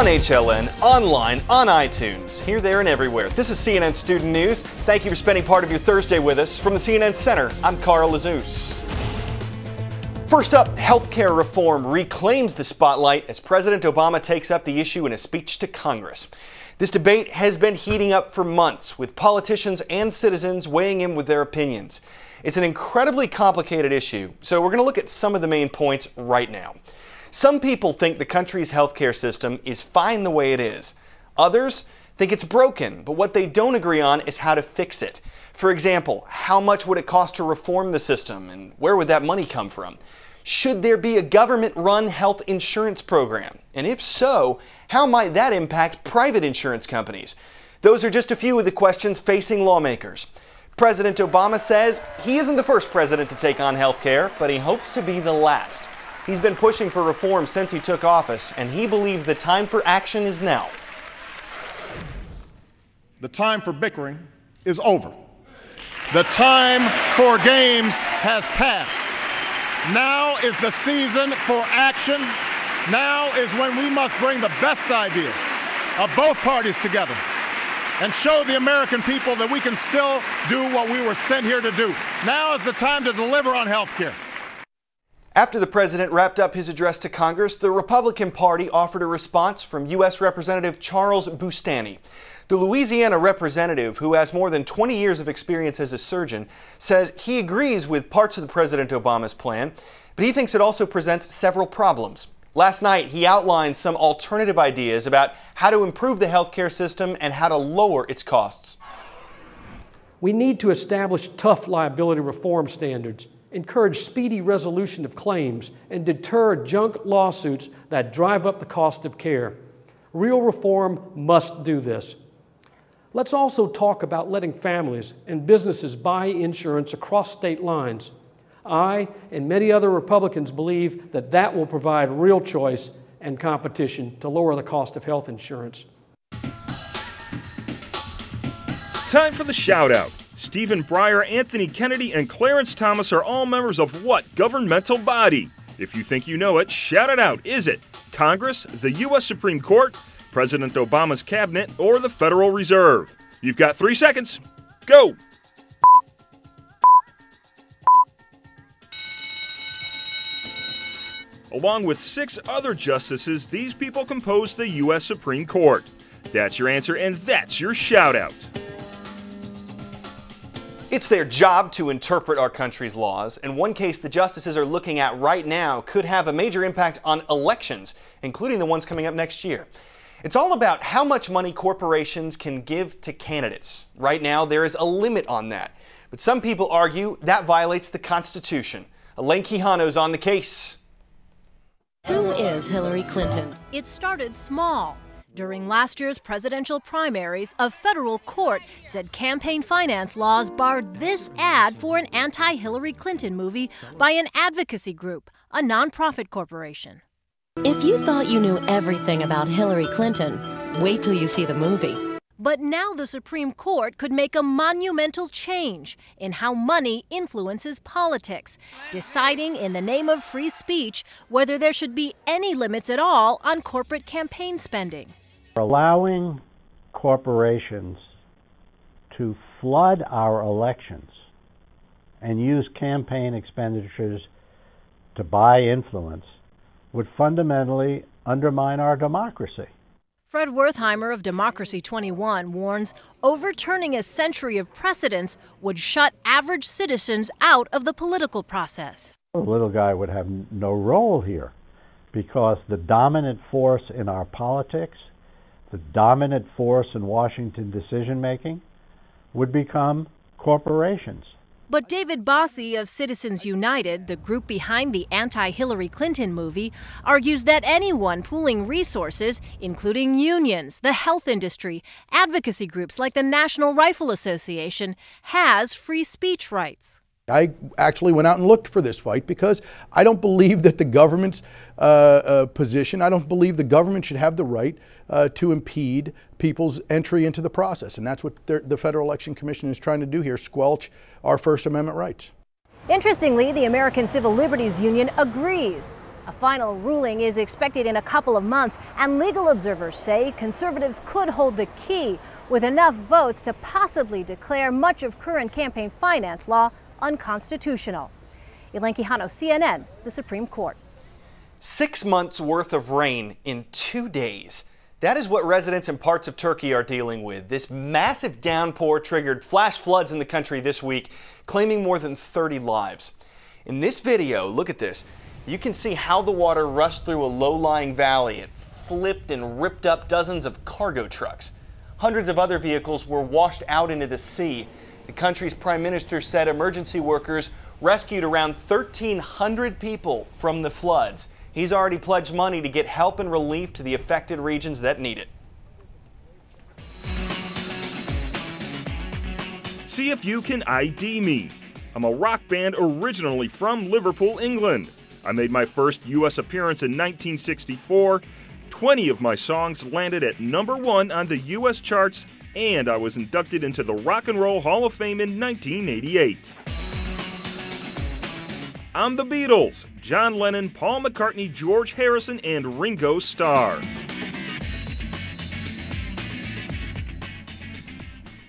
on HLN, online, on iTunes, here, there, and everywhere. This is CNN Student News. Thank you for spending part of your Thursday with us. From the CNN Center, I'm Carl Lazouz. First up, healthcare reform reclaims the spotlight as President Obama takes up the issue in a speech to Congress. This debate has been heating up for months, with politicians and citizens weighing in with their opinions. It's an incredibly complicated issue, so we're going to look at some of the main points right now. Some people think the country's healthcare system is fine the way it is. Others think it's broken, but what they don't agree on is how to fix it. For example, how much would it cost to reform the system, and where would that money come from? Should there be a government-run health insurance program? And if so, how might that impact private insurance companies? Those are just a few of the questions facing lawmakers. President Obama says he isn't the first president to take on health care, but he hopes to be the last. He's been pushing for reform since he took office, and he believes the time for action is now. The time for bickering is over. The time for games has passed. Now is the season for action. Now is when we must bring the best ideas of both parties together and show the American people that we can still do what we were sent here to do. Now is the time to deliver on health care. After the president wrapped up his address to Congress, the Republican Party offered a response from U.S. Representative Charles Boustany. The Louisiana representative, who has more than 20 years of experience as a surgeon, says he agrees with parts of President Obama's plan, but he thinks it also presents several problems. Last night, he outlined some alternative ideas about how to improve the healthcare system and how to lower its costs. We need to establish tough liability reform standards, encourage speedy resolution of claims, and deter junk lawsuits that drive up the cost of care. Real reform must do this. Let's also talk about letting families and businesses buy insurance across state lines. I and many other Republicans believe that that will provide real choice and competition to lower the cost of health insurance. Time for the shout-out. Stephen Breyer, Anthony Kennedy, and Clarence Thomas are all members of what governmental body? If you think you know it, shout it out. Is it Congress, the U.S. Supreme Court, President Obama's cabinet, or the Federal Reserve? You've got 3 seconds. Go! Along with 6 other justices, these people compose the U.S. Supreme Court. That's your answer, and that's your shout-out. It's their job to interpret our country's laws, and one case the justices are looking at right now could have a major impact on elections, including the ones coming up next year. It's all about how much money corporations can give to candidates. Right now, there is a limit on that, but some people argue that violates the Constitution. Elaine Quijano's on the case. Who is Hillary Clinton? It started small. During last year's presidential primaries, a federal court said campaign finance laws barred this ad for an anti-Hillary Clinton movie by an advocacy group, a nonprofit corporation. If you thought you knew everything about Hillary Clinton, wait till you see the movie. But now the Supreme Court could make a monumental change in how money influences politics, deciding in the name of free speech whether there should be any limits at all on corporate campaign spending. Allowing corporations to flood our elections and use campaign expenditures to buy influence would fundamentally undermine our democracy. Fred Wertheimer of Democracy 21 warns overturning a century of precedents would shut average citizens out of the political process. The little guy would have no role here because the dominant force in our politics, the dominant force in Washington decision-making, would become corporations. But David Bossie of Citizens United, the group behind the anti-Hillary Clinton movie, argues that anyone pooling resources, including unions, the health industry, advocacy groups like the National Rifle Association, has free speech rights. I actually went out and looked for this fight because I don't believe that the government's position, I don't believe the government should have the right to impede people's entry into the process. And that's what the Federal Election Commission is trying to do here, squelch our First Amendment rights. Interestingly, the American Civil Liberties Union agrees. A final ruling is expected in a couple of months, and legal observers say conservatives could hold the key with enough votes to possibly declare much of current campaign finance law unconstitutional. Elaine Quijano, CNN, the Supreme Court. 6 months worth of rain in 2 days. That is what residents in parts of Turkey are dealing with. This massive downpour triggered flash floods in the country this week, claiming more than 30 lives. In this video, look at this. You can see how the water rushed through a low-lying valley. It flipped and ripped up dozens of cargo trucks. Hundreds of other vehicles were washed out into the sea. The country's prime minister said emergency workers rescued around 1,300 people from the floods. He's already pledged money to get help and relief to the affected regions that need it. See if you can ID me. I'm a rock band originally from Liverpool, England. I made my first U.S. appearance in 1964. 20 of my songs landed at #1 on the U.S. charts, and I was inducted into the Rock and Roll Hall of Fame in 1988. I'm the Beatles, John Lennon, Paul McCartney, George Harrison, and Ringo Starr.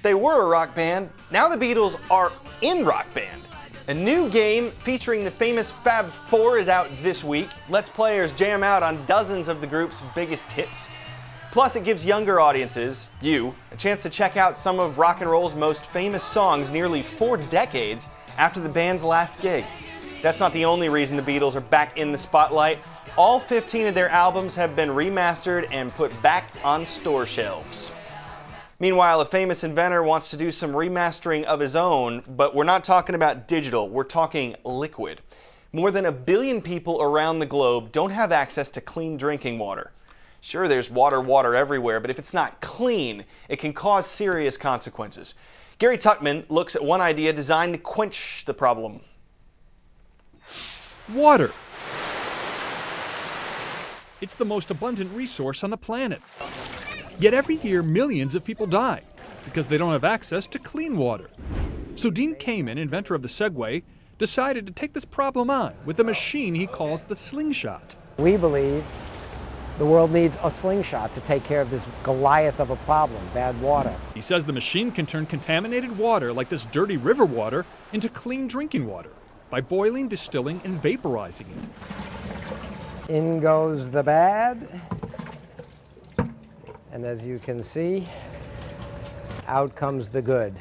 They were a rock band. Now the Beatles are in Rock Band. A new game featuring the famous Fab Four is out this week. Lets players jam out on dozens of the group's biggest hits. Plus, it gives younger audiences, you, a chance to check out some of rock and roll's most famous songs nearly 4 decades after the band's last gig. That's not the only reason the Beatles are back in the spotlight. All 15 of their albums have been remastered and put back on store shelves. Meanwhile, a famous inventor wants to do some remastering of his own, but we're not talking about digital, we're talking liquid. More than 1 billion people around the globe don't have access to clean drinking water. Sure, there's water everywhere, but if it's not clean, it can cause serious consequences. Gary Tuckman looks at one idea designed to quench the problem. Water. It's the most abundant resource on the planet. Yet every year, millions of people die because they don't have access to clean water. So Dean Kamen, inventor of the Segway, decided to take this problem on with a machine he calls the Slingshot. We believe the world needs a slingshot to take care of this Goliath of a problem, bad water. He says the machine can turn contaminated water, like this dirty river water, into clean drinking water by boiling, distilling, and vaporizing it. In goes the bad, and as you can see, out comes the good.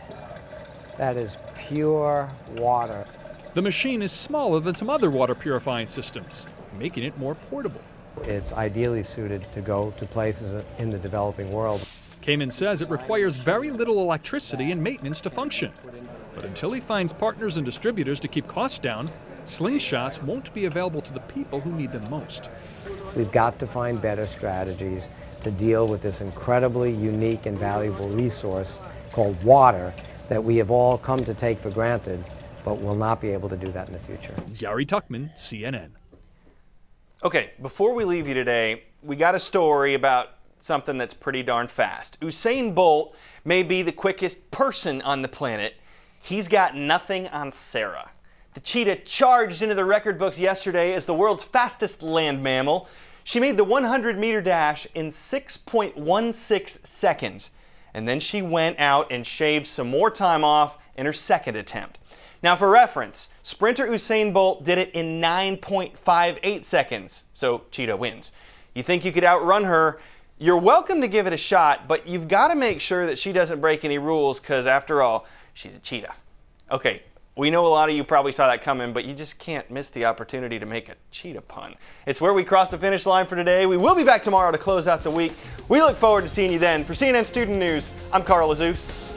That is pure water. The machine is smaller than some other water purifying systems, making it more portable. It's ideally suited to go to places in the developing world. Kamen says it requires very little electricity and maintenance to function. But until he finds partners and distributors to keep costs down, slingshots won't be available to the people who need them most. We've got to find better strategies to deal with this incredibly unique and valuable resource called water that we have all come to take for granted, but will not be able to do that in the future. Gary Tuckman, CNN. Okay, before we leave you today, we got a story about something that's pretty darn fast. Usain Bolt may be the quickest person on the planet. He's got nothing on Sarah. The cheetah charged into the record books yesterday as the world's fastest land mammal. She made the 100-meter dash in 6.16 seconds. And then she went out and shaved some more time off in her second attempt. Now, for reference, sprinter Usain Bolt did it in 9.58 seconds, so cheetah wins. You think you could outrun her? You're welcome to give it a shot, but you've got to make sure that she doesn't break any rules because, after all, she's a cheetah. Okay, we know a lot of you probably saw that coming, but you just can't miss the opportunity to make a cheetah pun. It's where we cross the finish line for today. We will be back tomorrow to close out the week. We look forward to seeing you then. For CNN Student News, I'm Carl Azuz.